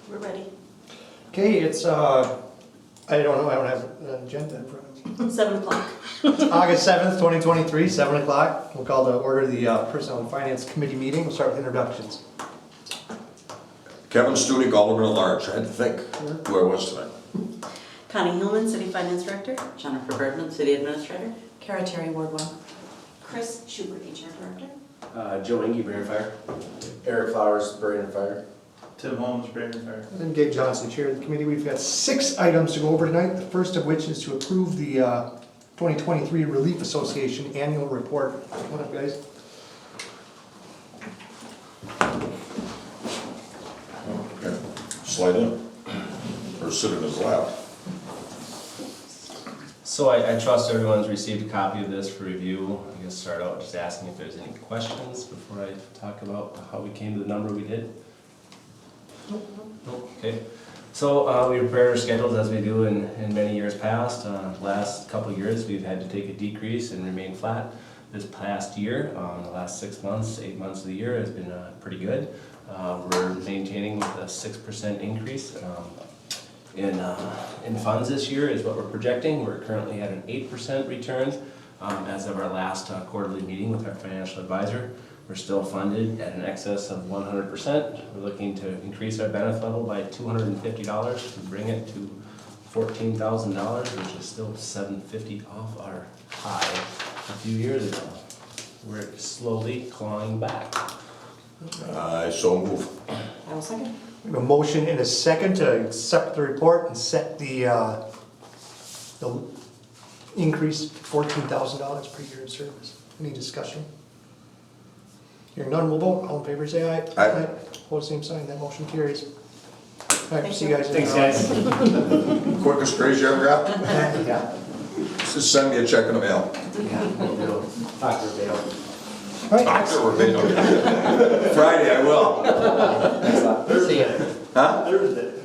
We're ready. Okay, it's, I don't know, I don't have an agenda in front of me. 7 o'clock. It's August 7th, 2023, 7 o'clock. We'll call to order the Personnel and Finance Committee meeting. We'll start with introductions. Kevin Studick, Alderman at Large. I had to think who I was tonight. Connie Hillman, City Finance Director. Jennifer Bergman, City Administrator. Kara Terry, Ward 1. Chris Schubert, HR Director. Joe Inge, Brainerd Fire. Eric Flowers, Brainerd Fire. Tim Holmes, Brainerd Fire. And Gabe Johnson, Chair of the committee. We've got 6 items to go over tonight. The first of which is to approve the 2023 Relief Association Annual Report. Come on up, guys. Okay. Slide in. Or sit in his lap. So I trust everyone's received a copy of this for review. I guess start out just asking if there's any questions before I talk about how we came to the number we did. Nope. Okay. So we prepare our schedules as we do in many years past. Last couple of years we've had to take a decrease and remain flat. This past year, the last 6 months, 8 months of the year has been pretty good. We're maintaining with a 6% increase in funds this year is what we're projecting. We're currently at an 8% return as of our last quarterly meeting with our financial advisor. We're still funded at an excess of 100%. We're looking to increase our benefit level by $250 to bring it to $14,000, which is still $750 off our high a few years ago. We're slowly clawing back. I so move. I will second. We have a motion and a second to accept the report and set the increase $14,000 per year in service. Any discussion? Hearing none, we'll vote. All in favor, say aye. Aye. Hold the same sign. That motion carries. All right, Thank see you. you guys. Thanks, guys. Quickest raise you ever got? Yeah. Just send me a check in the mail. Dr. Vale. All right, October, Friday I will. Huh? Thursday.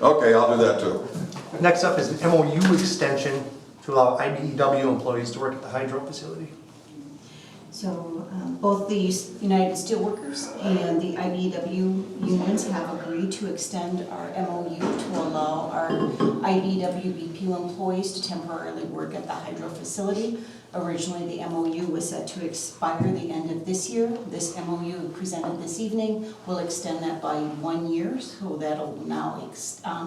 Okay, I'll do that too. next up is an MOU extension to allow IBEW employees to work at the hydro facility. So both the United Steelworkers and the IBEW unions have agreed to extend our MOU to allow our IBEW BPU employees to temporarily work at the hydro facility. Originally, the MOU was set to expire the end of this year. This MOU presented this evening will extend that by 1 year, so that'll now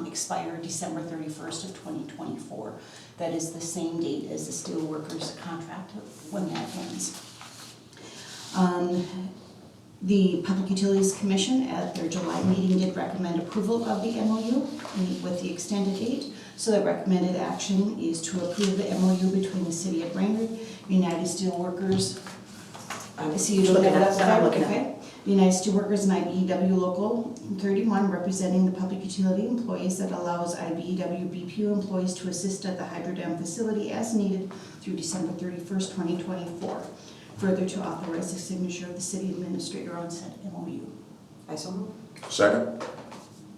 expire December 31st of 2024. That is the same date as the Steelworkers contract when that ends. The Public Utilities Commission at their July meeting did recommend approval of the MOU with the extended date. So the recommended action is to approve the MOU between the City of Brainerd, United Steelworkers. I see you don't have that. I'm looking at it. Okay. United Steelworkers and IBEW Local 31 representing the public utility employees that allows IBEW BPU employees to assist at the hydro dam facility as needed through December 31st, 2024. Further, to authorize the signature of the city administrator on said MOU. I so move. Second?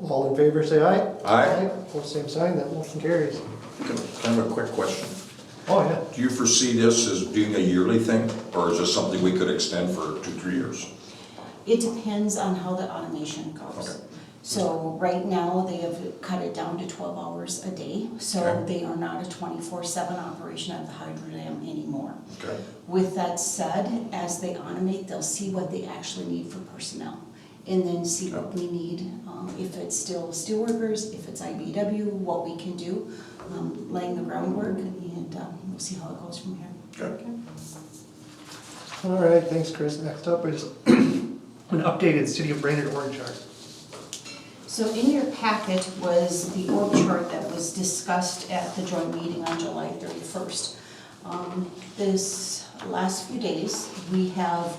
All in favor, say aye. Aye. Hold the same sign. That motion carries. Can I have a quick question? Oh, yeah. Do you foresee this as being a yearly thing, or is this something we could extend for 2-3 years? It depends on how the automation goes. Okay. So right now, they have cut it down to 12 hours a day, so Okay. they are not a 24/7 operation at the hydro dam anymore. Okay. With that said, as they automate, they'll see what they actually need for personnel, and then see what we need, if it's still steelworkers, if it's IBEW, what we can do, laying the groundwork, and we'll see how it goes from here. Okay. All right, thanks, Chris. Next up is an updated City of Brainerd org chart. So in your packet was the org chart that was discussed at the joint meeting on July 31st. This last few days, we have,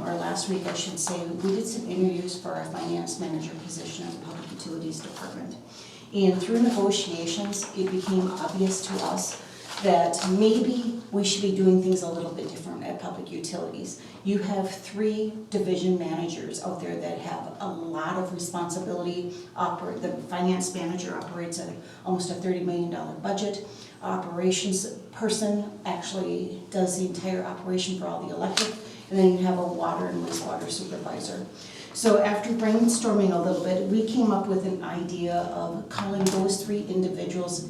or last week I should say, we did some interviews for our finance manager position in the Public Utilities Department. And through negotiations, it became obvious to us that maybe we should be doing things a little bit different at Public Utilities. You have 3 division managers out there that have a lot of responsibility. The finance manager operates at almost a $30 million budget. Operations person actually does the entire operation for all the electric. And then you have a water and wastewater supervisor. So after brainstorming a little bit, we came up with an idea of calling those three individuals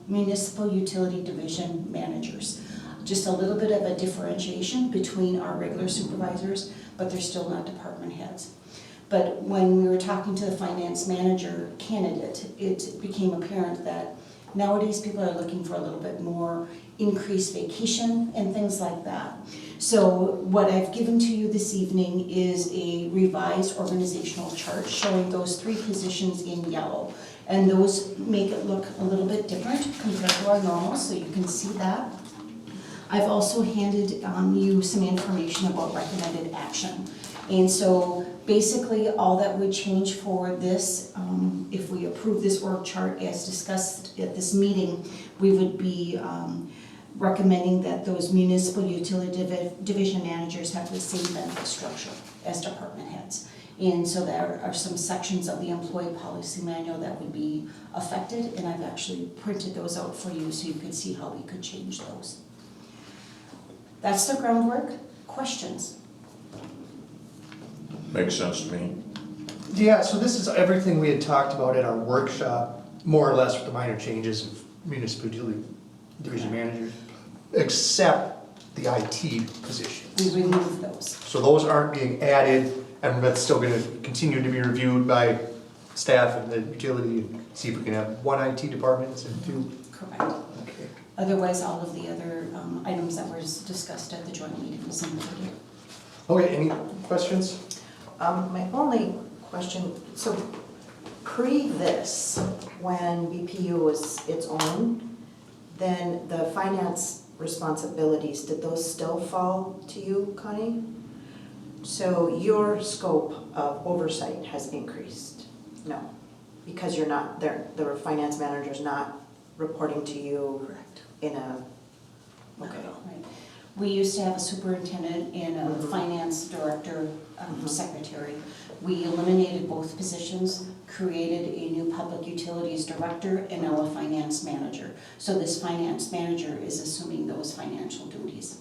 municipal utility division managers. Just a little bit of a differentiation between our regular supervisors, but they're still not department heads. But when we were talking to the finance manager candidate, it became apparent that nowadays people are looking for a little bit more increased vacation and things like that. So what I've given to you this evening is a revised organizational chart showing those three positions in yellow. And those make it look a little bit different compared to our normal, so you can see that. I've also handed you some information about recommended action. And so basically all that would change for this, if we approve this org chart as discussed at this meeting, we would be recommending that those municipal utility division managers have the same benefit structure as department heads. And so there are some sections of the employee policy manual that would be affected, and I've actually printed those out for you so you can see how we could change those. That's the groundwork. Questions? Makes sense to me. Yeah, so this is everything we had talked about at our workshop, more or less with the minor changes of municipal utility division managers, except the IT position. We remove those. So those aren't being added, and that's still gonna continue to be reviewed by staff and the utility, and see if we can have one IT department instead of two. Correct. Okay. Otherwise, all of the other items that were discussed at the joint meeting was included. Okay, any questions? My only question, so pre this, when BPU was its own, then the finance responsibilities, did those still fall to you, Connie? So your scope of oversight has increased? No, because you're not, the finance manager's not reporting to you Correct. in a, okay. Right. We used to have a superintendent and a finance director, secretary. We eliminated both positions, created a new public utilities director, and now a finance manager. So this finance manager is assuming those financial duties.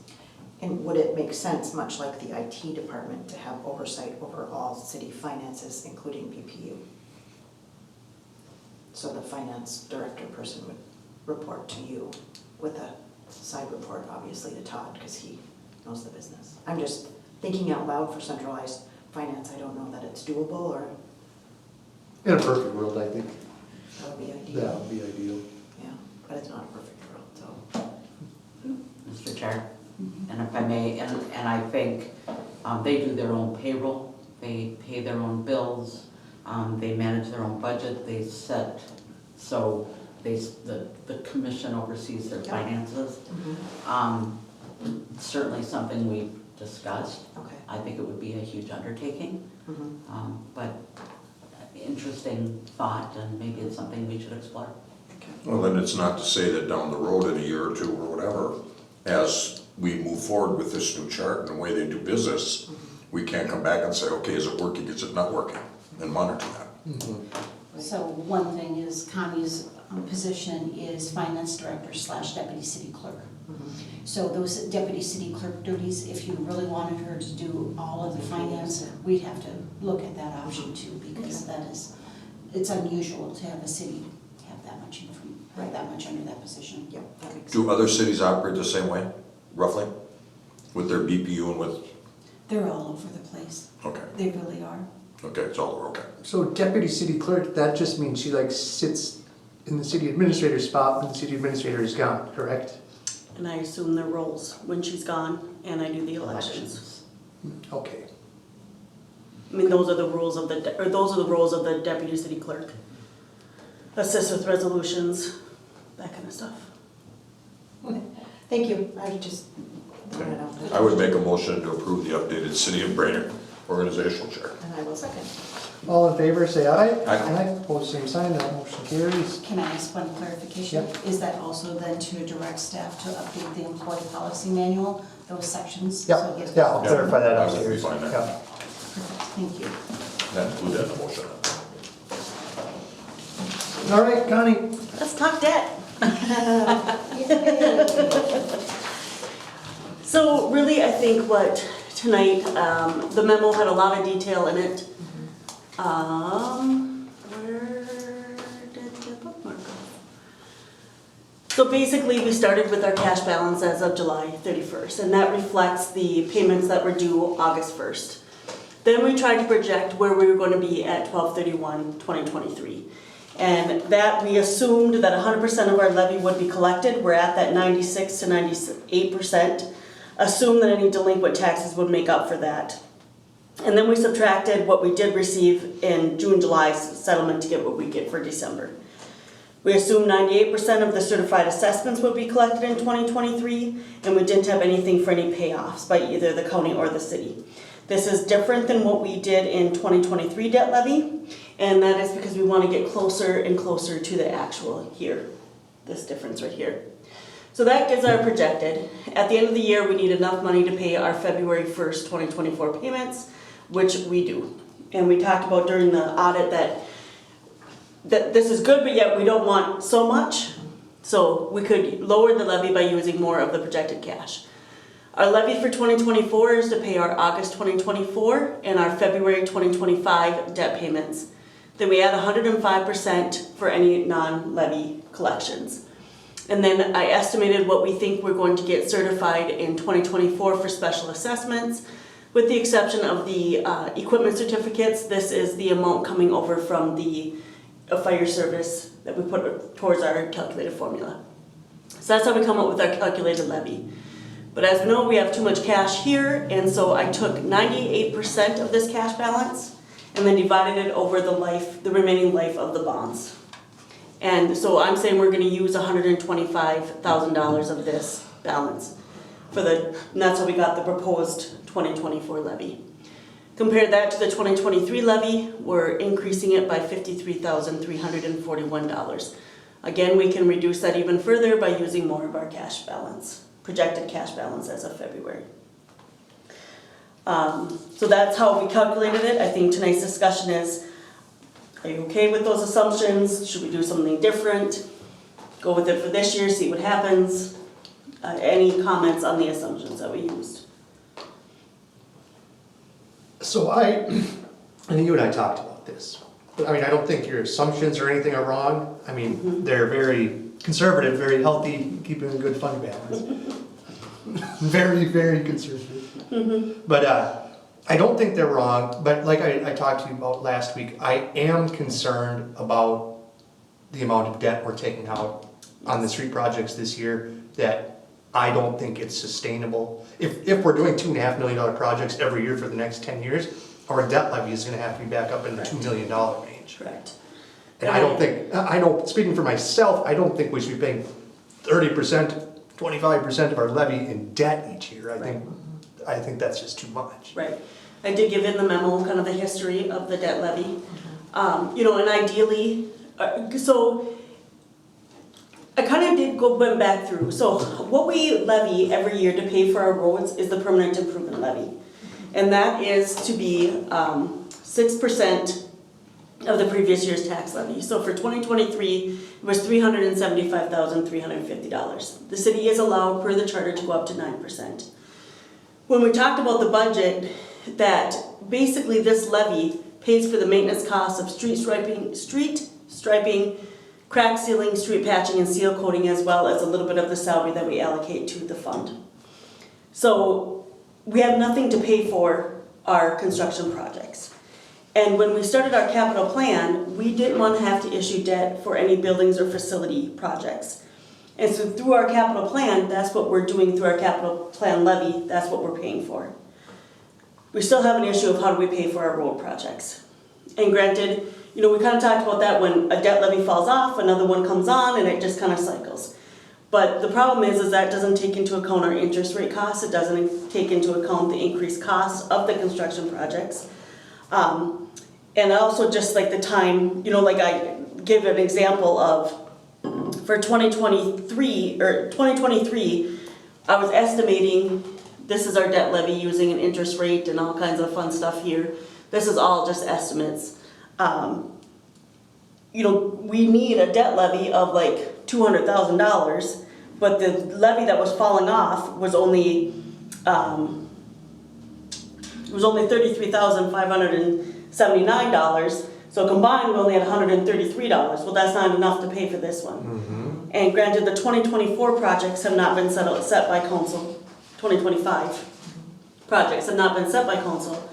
And would it make sense, much like the IT department, to have oversight over all city finances, including BPU? So the finance director person would report to you with a side report, obviously, to Todd, because he knows the business. I'm just thinking out loud for centralized finance. I don't know that it's doable, or In a perfect world, I think that would be ideal. that would be ideal. Yeah, but it's not a perfect world, so. Mr. Chair, and if I may, and I think they do their own payroll, they pay their own bills, they manage their own budget, they set, so the commission oversees their finances. Certainly something we've discussed. Okay. I think it would be a huge undertaking, but interesting thought, and maybe it's something we should explore. Well, then it's not to say that down the road in a year or two or whatever, as we move forward with this new chart and the way they do business, we can't come back and say, okay, is it working, is it not working, and monitor that. So one thing is Connie's position is finance director / deputy city clerk. So those deputy city clerk duties, if you really wanted her to do all of the finance, we'd have to look at that option too, because that is, it's unusual to have a city have that much that much under that position. Yep, that makes sense. Do other cities operate the same way, roughly, with their BPU and with, They're all over the place. okay, They really are. okay, it's all okay. So deputy city clerk, that just means she like sits in the city administrator's spot when the city administrator is gone, correct? And I assume their roles when she's gone, and I do the elections. Okay. I mean, those are the rules of those are the roles of the deputy city clerk. Assist with resolutions, that kind of stuff. Thank you, I just thrown it out there. I would make a motion to approve the updated City of Brainerd organizational chart. And I will second. All in favor, say aye. Aye. Opposed, same sign, that motion carries. Can I ask one clarification? Yep. Is that also then to direct staff to update the employee policy manual, those sections? Yeah, So it gives- yeah, I'll clarify that I would be upstairs. fine there. Yeah. Perfect, thank you. That include that in the motion. All right, Connie. Let's talk debt. So really, I think what tonight. The memo had a lot of detail in it. Where did the bookmark go? So basically, we started with our cash balance as of July 31st, and that reflects the payments that were due August 1st. Then we tried to project where we were going to be at 12/31/2023. And that we assumed that 100% of our levy would be collected. We're at that 96 to 98%. Assume that any delinquent taxes would make up for that. And then we subtracted what we did receive in June, July settlement to get what we get for December. We assumed 98% of the certified assessments would be collected in 2023, and we didn't have anything for any payoffs by either the county or the city. This is different than what we did in 2023 debt levy, and that is because we want to get closer and closer to the actual here, this difference right here. So that gives our projected. At the end of the year, we need enough money to pay our February 1st, 2024 payments, which we do. And we talked about during the audit that this is good, but yet we don't want so much. So we could lower the levy by using more of the projected cash. Our levy for 2024 is to pay our August 2024 and our February 2025 debt payments. Then we add 105% for any non-levy collections. And then I estimated what we think we're going to get certified in 2024 for special assessments. With the exception of the equipment certificates, this is the amount coming over from the fire service that we put towards our calculated formula. So that's how we come up with our calculated levy. But as we know, we have too much cash here, and so I took 98% of this cash balance and then divided it over the remaining life of the bonds. And so I'm saying we're gonna use $125,000 of this balance and that's how we got the proposed 2024 levy. Compare that to the 2023 levy, we're increasing it by $53,341. Again, we can reduce that even further by using more of our cash balance, projected cash balance as of February. So that's how we calculated it. I think tonight's discussion is, are you okay with those assumptions? Should we do something different? Go with it for this year, see what happens. Any comments on the assumptions that we used? So I think you and I talked about this. I mean, I don't think your assumptions or anything are wrong. I mean, they're very conservative, very healthy, keeping a good fund balance. Very, very conservative. But I don't think they're wrong, but like I talked to you about last week, I am concerned about the amount of debt we're taking out on the street projects this year, that I don't think it's sustainable. If we're doing $2.5 million projects every year for the next 10 years, our debt levy is gonna have to be back up in the $2 million range. Correct. And I don't think, speaking for myself, I don't think we should be paying 30%, 25% of our levy in debt each year. I think that's just too much. Right. I did give in the memo kind of the history of the debt levy. And ideally, so I kind of went back through. So what we levy every year to pay for our roads is the permanent improvement levy. And that is to be 6% of the previous year's tax levy. So for 2023, it was $375,350. The city is allowed per the charter to go up to 9%. When we talked about the budget, that basically this levy pays for the maintenance costs of street striping, crack sealing, street patching, and seal coating, as well as a little bit of the salary that we allocate to the fund. So we have nothing to pay for our construction projects. And when we started our capital plan, we didn't want to have to issue debt for any buildings or facility projects. And so through our capital plan, that's what we're doing through our capital plan levy, that's what we're paying for. We still have an issue of how do we pay for our road projects. And granted, we kind of talked about that when a debt levy falls off, another one comes on, and it just kind of cycles. But the problem is that doesn't take into account our interest rate costs, it doesn't take into account the increased costs of the construction projects. And also just like the time, like I give an example of, for 2023, I was estimating, this is our debt levy using an interest rate and all kinds of fun stuff here. This is all just estimates. We need a debt levy of like $200,000, but the levy that was falling off was only It was only $33,579, so combined, we only had $133. Well, that's not enough to pay for this one. And granted, the 2024 projects have not been set by council, 2025 projects have not been set by council.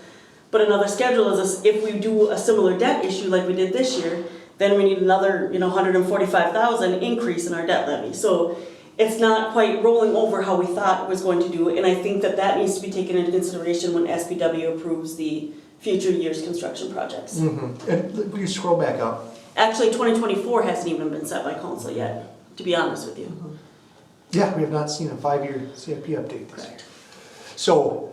But another schedule is this, if we do a similar debt issue like we did this year, then we need another, $145,000 increase in our debt levy. So it's not quite rolling over how we thought it was going to do, and I think that that needs to be taken into consideration when SPW approves the future year's construction projects. And will you scroll back up? Actually, 2024 hasn't even been set by council yet, to be honest with you. Yeah, we have not seen a 5-year CIP update this year. Correct. So,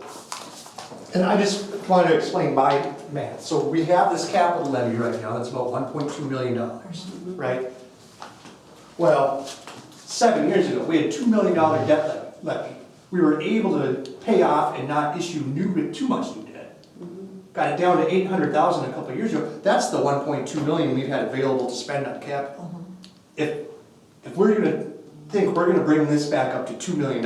and I just wanted to explain my math. So we have this capital levy right now, that's about $1.2 million, right? Well, 7 years ago, we had $2 million debt levy. We were able to pay off and not issue too much new debt. Got it down to $800,000 a couple of years ago. That's the $1.2 million we've had available to spend on capital. If we're gonna think we're gonna bring this back up to $2 million,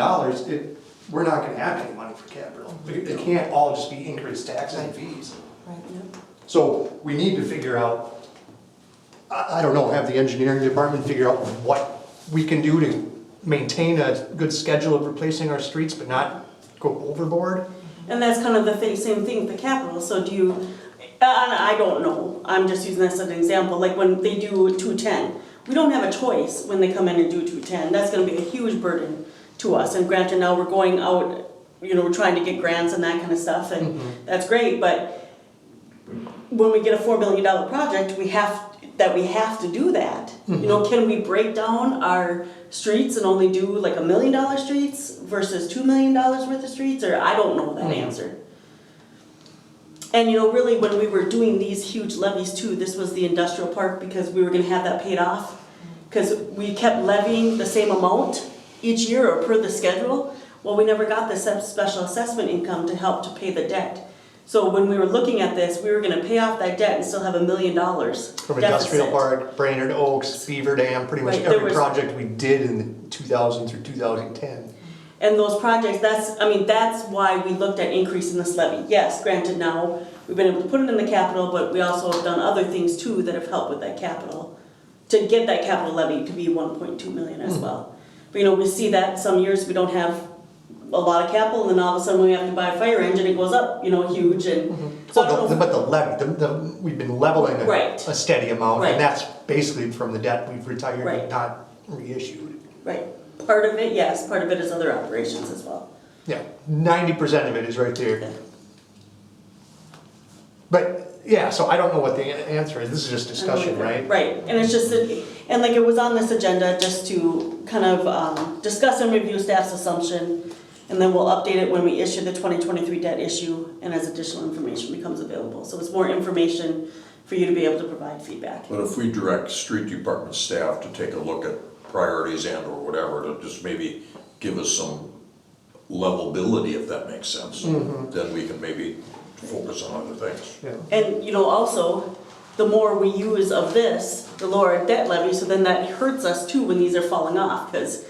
we're not gonna have any money for capital. It can't all just be increased taxes and fees. So we need to figure out, I don't know, have the engineering department figure out what we can do to maintain a good schedule of replacing our streets but not go overboard. And that's kind of the same thing with the capital, so do you, and I don't know, I'm just using this as an example, like when they do 210, we don't have a choice when they come in and do 210, that's gonna be a huge burden to us, and granted now we're going out, we're trying to get grants and that kind of stuff, and that's great, but when we get a $4 million project, we have to do that. Can we break down our streets and only do like $1 million streets versus $2 million worth of streets, or I don't know that answer. And really when we were doing these huge levies too, this was the industrial park because we were gonna have that paid off. Because we kept levying the same amount each year or per the schedule. Well, we never got the special assessment income to help to pay the debt. So when we were looking at this, we were gonna pay off that debt and still have $1 million From Industrial Park, Brainerd Oaks, Beaver Dam, pretty much Right, there every was- project we did in the 2000 through 2010. And those projects, that's why we looked at increasing this levy. Yes, granted now, we've been able to put it in the capital, but we also have done other things too that have helped with that capital, to get that capital levy to be 1.2 million as well. But we see that some years we don't have a lot of capital, and then all of a sudden we have to buy a fire engine, it goes up, huge, and so I don't know. But the levy, we've been leveling Right. a steady amount, Right. and that's basically from the debt we've retired Right. and not reissued. Right, part of it, yes, part of it is other operations as well. Yeah, 90% of it is right there. Yeah. But, yeah, so I don't know what the answer is, this is just discussion, right? Right, and it's just, and like it was on this agenda just to kind of discuss and review staff's assumption, and then we'll update it when we issue the 2023 debt issue and as additional information becomes available. So it's more information for you to be able to provide feedback. But if we direct street department staff to take a look at priorities and or whatever, to just maybe give us some levelability, if that makes sense, then we can maybe focus on other things. Yeah. And also, the more we use of this, the lower our debt levy, so then that hurts us too when these are falling off, because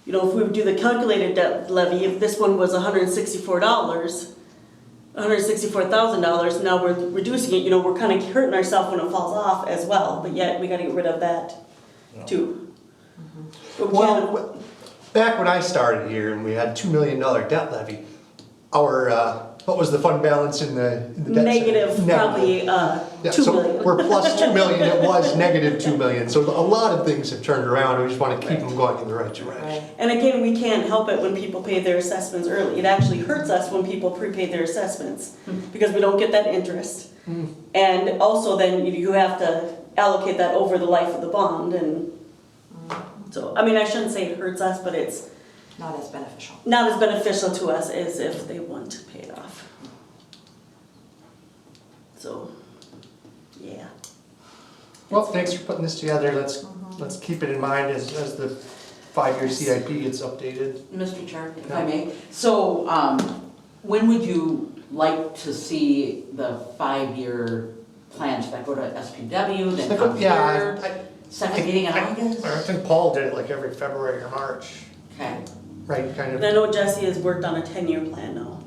if we do the calculated debt levy, if this one was $164,000, now we're reducing it, we're kind of hurting ourselves when it falls off as well, but yet we gotta get rid of that too. But we can't- Well, back when I started here and we had $2 million debt levy, our, what was the fund balance in the debt center? Negative, probably, Yeah, 2 so million. we're plus 2 million, it was negative 2 million, so a lot of things have turned around, we just wanna keep them going in the right direction. And again, we can't help it when people pay their assessments early. It actually hurts us when people prepay their assessments because we don't get that interest. And also then you have to allocate that over the life of the bond, and so, I shouldn't say it hurts us, but it's Not as beneficial. not as beneficial to us as if they want to pay it off. So, yeah. Well, thanks for putting this together, let's keep it in mind as the 5-year CIP gets updated. Mr. Chair, if I may, so, when would you like to see the 5-year plan? Should that go to SPW, then come Yeah, here? Second meeting in August? I think Paul did it like every February or March, Okay. right, kind And I of, know Jesse has worked on a 10-year plan now.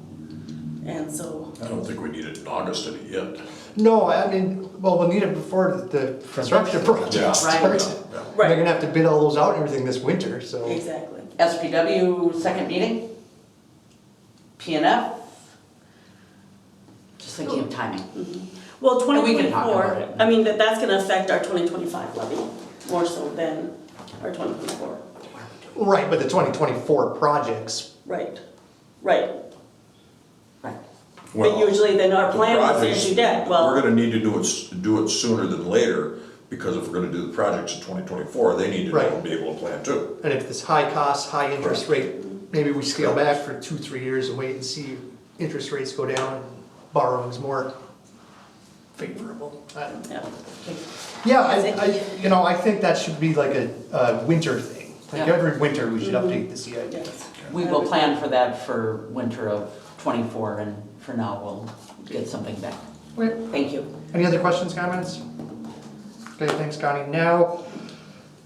And so, I don't think we need it in August yet. No, I mean, well, we'll need it before the construction project Yeah. starts. Right. Yeah. They're gonna have to bid all those out and everything this winter, so. exactly. SPW second meeting? PNF? Just thinking of timing. Well, And we can talk about 2024, it. I mean, that's gonna affect our 2025 levy, more so than our 2024. Right, but the 2024 projects, Right. Right. But usually then our the plan was to projects, issue debt, We're well, gonna need to do it sooner than later, because if we're gonna do the projects in 2024, they need to know Right. and be able to plan too. and if this high cost, high interest rate, maybe we scale back for 2, 3 years and wait and see interest rates go down, borrowing's more favorable. yeah. Yeah, I think that should be like a winter thing. Like Yeah. every winter, we should update the CIP. Yes. We will plan for that for winter of '24, and for now, we'll get something back. Wait, Thank you. any other questions, comments? Okay, thanks, Connie. Now,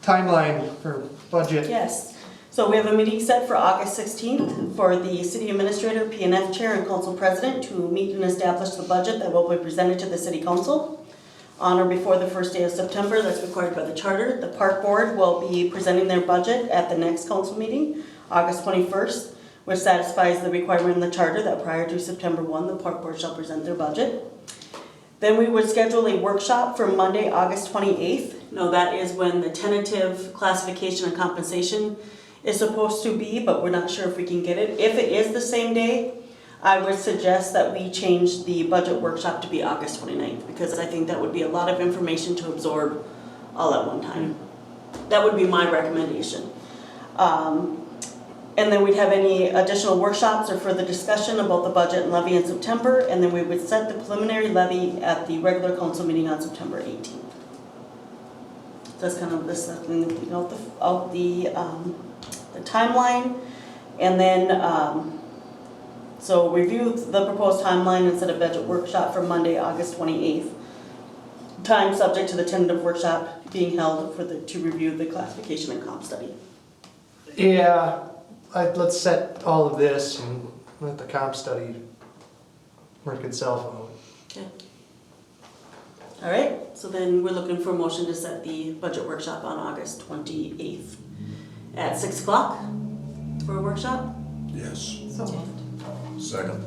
timeline for budget. Yes, so we have a meeting set for August 16th for the city administrator, PNF chair, and council president to meet and establish the budget that will be presented to the city council on or before the first day of September, that's required by the charter. The park board will be presenting their budget at the next council meeting, August 21st, which satisfies the requirement in the charter that prior to September 1, the park board shall present their budget. Then we would schedule a workshop for Monday, August 28th. No, that is when the tentative classification and compensation is supposed to be, but we're not sure if we can get it. If it is the same day, I would suggest that we change the budget workshop to be August 29th, because I think that would be a lot of information to absorb all at one time. That would be my recommendation. And then we'd have any additional workshops or further discussion about the budget and levy in September, and then we would set the preliminary levy at the regular council meeting on September 18th. So that's kind of this, the timeline, and then, so review the proposed timeline and set a budget workshop for Monday, August 28th. Time subject to the tentative workshop being held to review the classification and comp study. Yeah, let's set all of this and let the comp study work itself out. Okay. All right, so then we're looking for a motion to set the budget workshop on August 28th at 6 o'clock for a workshop. Yes. So moved. Second.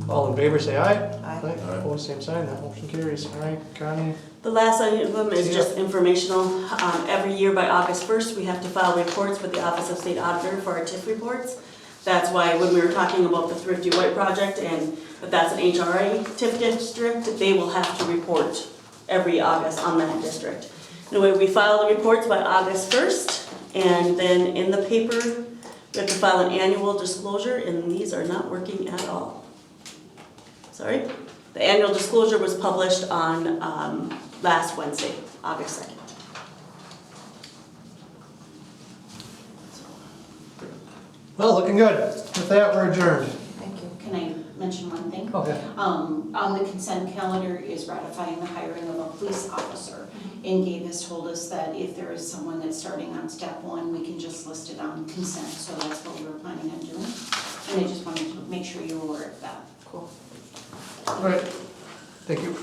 All in favor, say aye. Aye. Opposed, same sign, that motion carries. All right, Connie? The last item is Yeah. just informational. Every year by August 1st, we have to file reports with the Office of State Auditor for our TIF reports. That's why when we were talking about the Thrifty White project and that that's an HRA TIF district, they will have to report every August on that district. Anyway, we file the reports by August 1st, and then in the paper, we have to file an annual disclosure, and these are not working at all. Sorry. The annual disclosure was published on last Wednesday, August 2nd. Well, looking good. With that, we're adjourned. Thank you. Can I mention one thing? Okay. On the consent calendar is ratifying the hiring of a police officer. And Gabe has told us that if there is someone that's starting on step 1, we can just list it on consent, so that's what we were planning on doing. And I just wanted to make sure you were aware of that. Cool. All right, thank you.